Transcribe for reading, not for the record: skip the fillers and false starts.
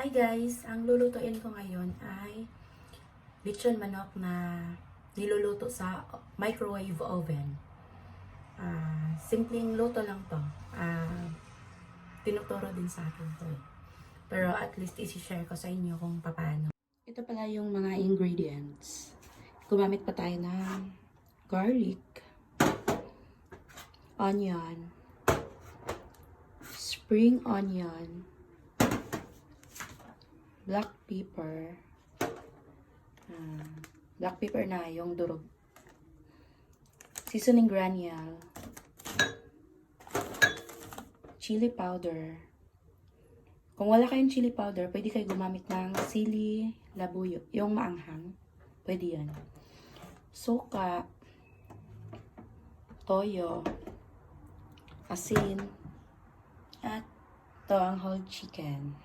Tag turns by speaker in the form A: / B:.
A: Hi guys! Ang lulutuin ko ngayon ay lechon manok na niluluto sa microwave oven. Simpleng luto lang to. Tinuturo din sa akin to. Pero at least isi-share ko sa inyo kung paano. Ito pala yung mga ingredients. Gumamit pa tayo ng garlic, onion, spring onion, black pepper na yung durog, seasoning granule, chili powder. Kung wala kayong chili powder, pwede kayo gumamit ng sili, labuyo, yung maanghang, pwede yan. Suka, toyo, asin, at ito ang whole chicken.